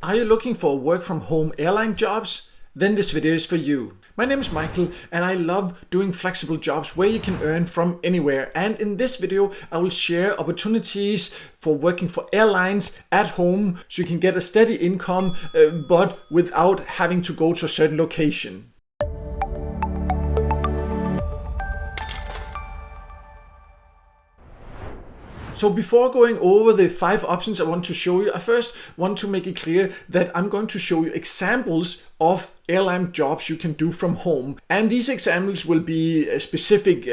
Are you looking for work from home airline jobs? Then this video is for you. My name is Michael and I love doing flexible jobs where you can earn from anywhere. And in this video, I will share opportunities for working for airlines at home so you can get a steady income, but without having to go to a certain location. So before going over the 5 options I want to show you, I first want to make it clear that I'm going to show you examples of airline jobs you can do from home. And these examples will be specific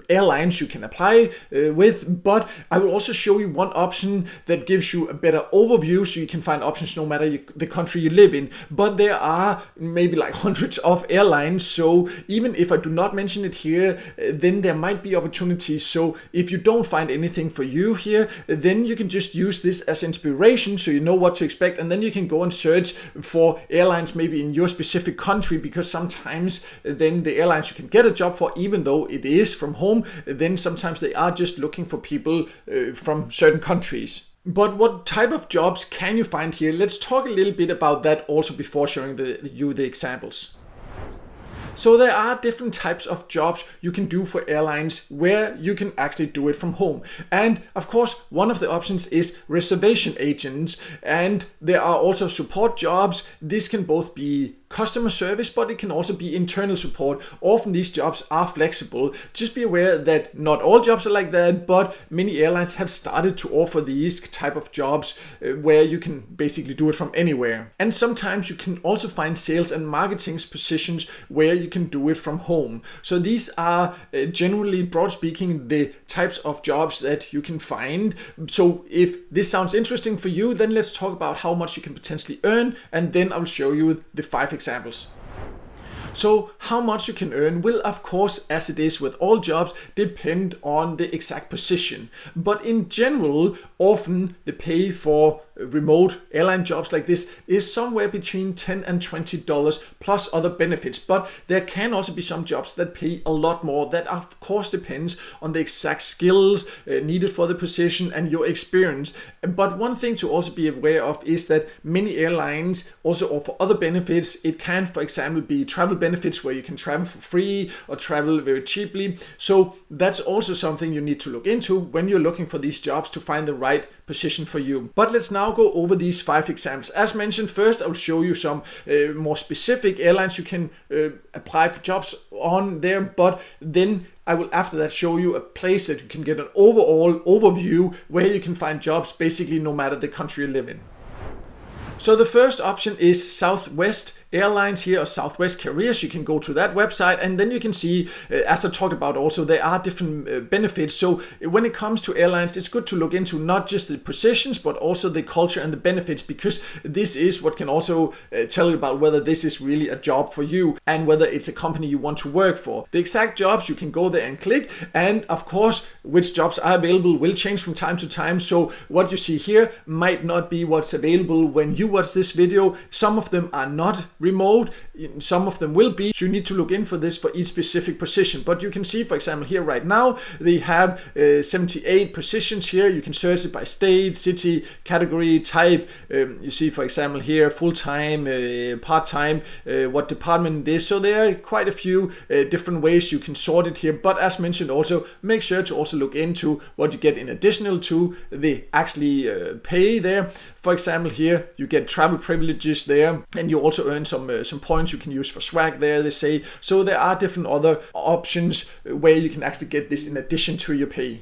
airlines you can apply with, but I will also show you one option that gives you a better overview so you can find options no matter the country you live in. But there are maybe like hundreds of airlines, so even if I do not mention it here, then there might be opportunities. So if you don't find anything for you here, then you can just use this as inspiration so you know what to expect, and then you can go and search for airlines maybe in your specific country, because sometimes then the airlines you can get a job for, even though it is from home, then sometimes they are just looking for people from certain countries. But what type of jobs can you find here? Let's talk a little bit about that also before showing you the examples. So there are different types of jobs you can do for airlines where you can actually do it from home. And of course, one of the options is reservation agents, and there are also support jobs. This can both be customer service, but it can also be internal support. Often these jobs are flexible. Just be aware that not all jobs are like that, but many airlines have started to offer these type of jobs where you can basically do it from anywhere. And sometimes you can also find sales and marketing positions where you can do it from home. So these are generally, broad speaking, the types of jobs that you can find. So if this sounds interesting for you, then let's talk about how much you can potentially earn, and then I'll show you the 5 examples. So how much you can earn will, of course, as it is with all jobs, depend on the exact position. But in general, often the pay for remote airline jobs like this is somewhere between $10 and $20 plus other benefits. But there can also be some jobs that pay a lot more. That of course depends on the exact skills needed for the position and your experience. But one thing to also be aware of is that many airlines also offer other benefits. It can, for example, be travel benefits where you can travel for free or travel very cheaply. So that's also something you need to look into when you're looking for these jobs to find the right position for you. But let's now go over these 5 examples. As mentioned, first I'll show you some more specific airlines you can apply for jobs on there, but then I will after that show you a place that you can get an overall overview where you can find jobs basically no matter the country you live in. So the first option is Southwest Airlines here, or Southwest Careers. You can go to that website and then you can see, as I talked about also, there are different benefits. So when it comes to airlines, it's good to look into not just the positions, but also the culture and the benefits, because this is what can also tell you about whether this is really a job for you and whether it's a company you want to work for. The exact jobs, you can go there and click, and of course, which jobs are available will change from time to time. So what you see here might not be what's available when you watch this video. Some of them are not remote, some of them will be, so you need to look in for this for each specific position. But you can see, for example, here right now they have 78 positions here. You can search it by state, city, category, type. You see, for example, here full-time, part-time, what department it is. So there are quite a few different ways you can sort it here. But as mentioned, also make sure to also look into what you get in additional to the actually pay there. For example, here you get travel privileges there, and you also earn some points you can use for swag there, they say. So there are different other options where you can actually get this in addition to your pay.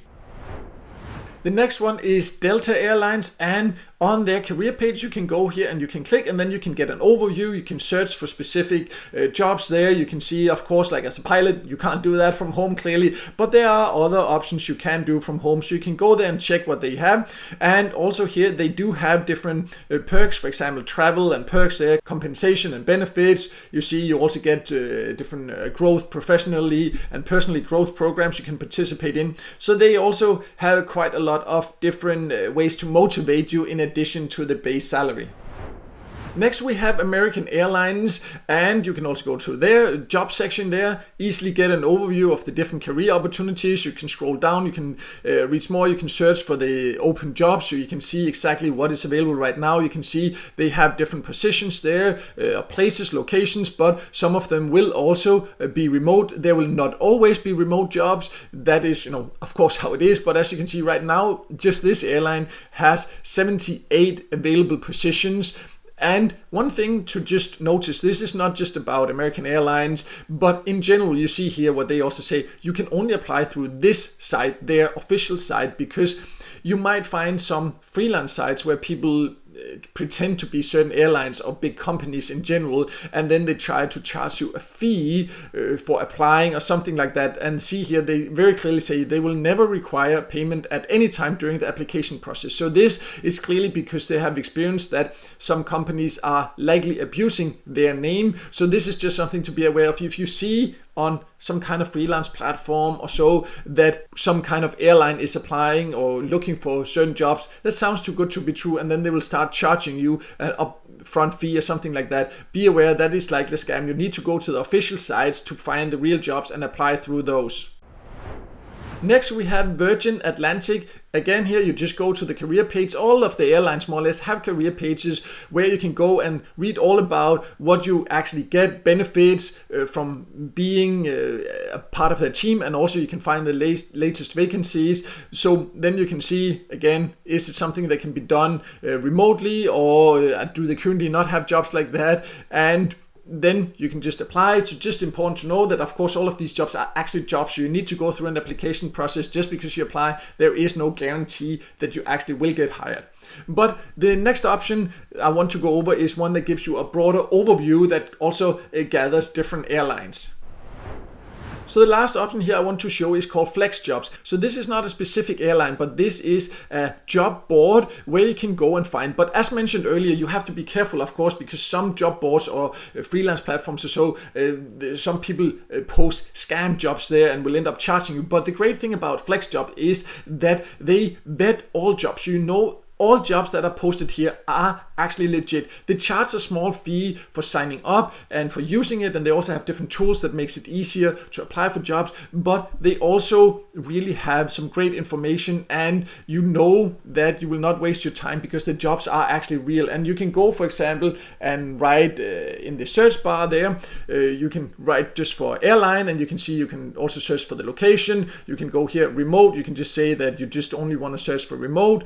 The next one is Delta Airlines, and on their career page you can go here and you can click, and then you can get an overview. You can search for specific jobs there. You can see, of course, like as a pilot, you can't do that from home clearly, but there are other options you can do from home. So you can go there and check what they have. And also here they do have different perks, for example, travel and perks there, compensation and benefits. You see, you also get different growth professionally and personally growth programs you can participate in. So they also have quite a lot of different ways to motivate you in addition to the base salary. Next we have American Airlines, and you can also go to their job section there, easily get an overview of the different career opportunities. You can scroll down, you can reach more, you can search for the open jobs so you can see exactly what is available right now. You can see they have different positions there, places, locations, but some of them will also be remote. There will not always be remote jobs. That is, of course how it is, but as you can see right now, just this airline has 78 available positions. And one thing to just notice, this is not just about American Airlines, but in general, you see here what they also say, you can only apply through this site, their official site, because you might find some freelance sites where people pretend to be certain airlines or big companies in general, and then they try to charge you a fee for applying or something like that. And see here, they very clearly say they will never require payment at any time during the application process. So this is clearly because they have experienced that some companies are likely abusing their name. So this is just something to be aware of. If you see on some kind of freelance platform or so that some kind of airline is applying or looking for certain jobs, that sounds too good to be true, and then they will start charging you an upfront fee or something like that. Be aware that is likely a scam. You need to go to the official sites to find the real jobs and apply through those. Next we have Virgin Atlantic. Again, here you just go to the career page. All of the airlines more or less have career pages where you can go and read all about what you actually get, benefits from being a part of their team, and also you can find the latest vacancies. So then you can see, again, is it something that can be done remotely, or do they currently not have jobs like that? And then you can just apply. It's just important to know that, of course, all of these jobs are actually jobs, so you need to go through an application process. Just because you apply, there is no guarantee that you actually will get hired. But the next option I want to go over is one that gives you a broader overview that also gathers different airlines. So the last option here I want to show is called Flex Jobs. So this is not a specific airline, but this is a job board where you can go and find. But as mentioned earlier, you have to be careful, of course, because some job boards or freelance platforms or so, some people post scam jobs there and will end up charging you. But the great thing about Flex Job is that they vet all jobs. All jobs that are posted here are actually legit. They charge a small fee for signing up and for using it, and they also have different tools that makes it easier to apply for jobs, but they also really have some great information, and you know that you will not waste your time because the jobs are actually real. And you can go, for example, and write in the search bar there, you can write just for airline, and you can see you can also search for the location. You can go here remote, you can just say that you just only want to search for remote,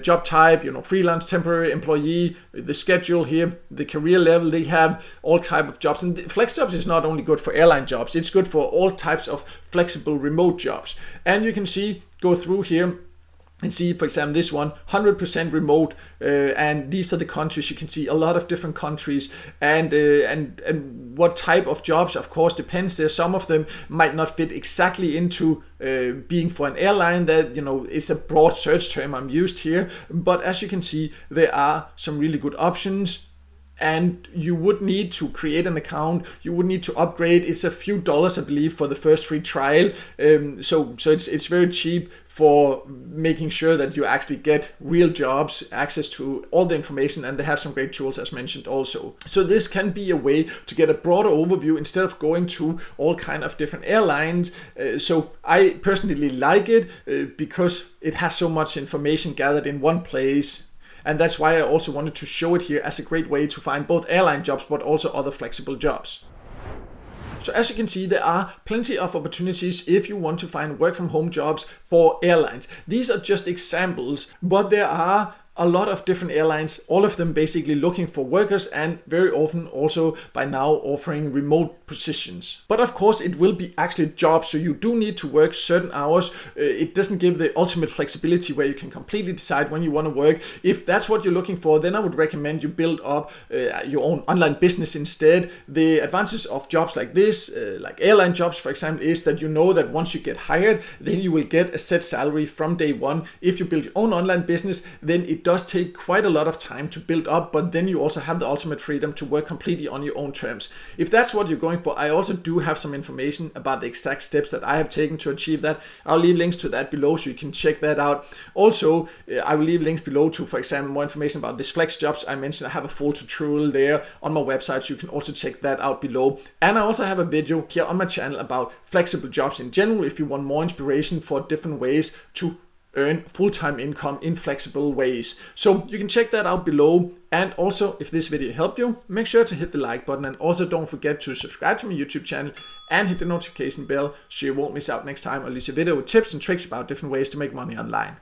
job type, freelance, temporary, employee, the schedule here, the career level. They have all type of jobs, and Flex Jobs is not only good for airline jobs, it's good for all types of flexible remote jobs. And you can see, go through here and see, for example, this one, 100% remote, and these are the countries. You can see a lot of different countries, and what type of jobs, of course, depends. There, some of them might not fit exactly into being for an airline. That it's a broad search term I'm used here, but as you can see, there are some really good options. And you would need to create an account. You would need to upgrade. It's a few dollars, I believe, for the first free trial. So it's very cheap for making sure that you actually get real jobs, access to all the information, and they have some great tools as mentioned also. So this can be a way to get a broader overview instead of going to all kind of different airlines. So I personally like it because it has so much information gathered in one place. And that's why I also wanted to show it here as a great way to find both airline jobs but also other flexible jobs. So as you can see, there are plenty of opportunities if you want to find work from home jobs for airlines. These are just examples, but there are a lot of different airlines, all of them basically looking for workers, and very often also by now offering remote positions. But of course it will be actually jobs, so you do need to work certain hours. It doesn't give the ultimate flexibility where you can completely decide when you want to work. If that's what you're looking for, then I would recommend you build up your own online business instead. The advantage of jobs like this, like airline jobs for example, is that you know that once you get hired, then you will get a set salary from day one. If you build your own online business, then it does take quite a lot of time to build up, but then you also have the ultimate freedom to work completely on your own terms. If that's what you're going for, I also do have some information about the exact steps that I have taken to achieve that. I'll leave links to that below so you can check that out. Also, I will leave links below to, for example, more information about this flex jobs I mentioned. I have a full tutorial there on my website, so you can also check that out below. And I also have a video here on my channel about flexible jobs in general if you want more inspiration for different ways to earn full-time income in flexible ways. So you can check that out below. And also, if this video helped you, make sure to hit the like button, and also don't forget to subscribe to my YouTube channel and hit the notification bell so you won't miss out next time I release a video with tips and tricks about different ways to make money online.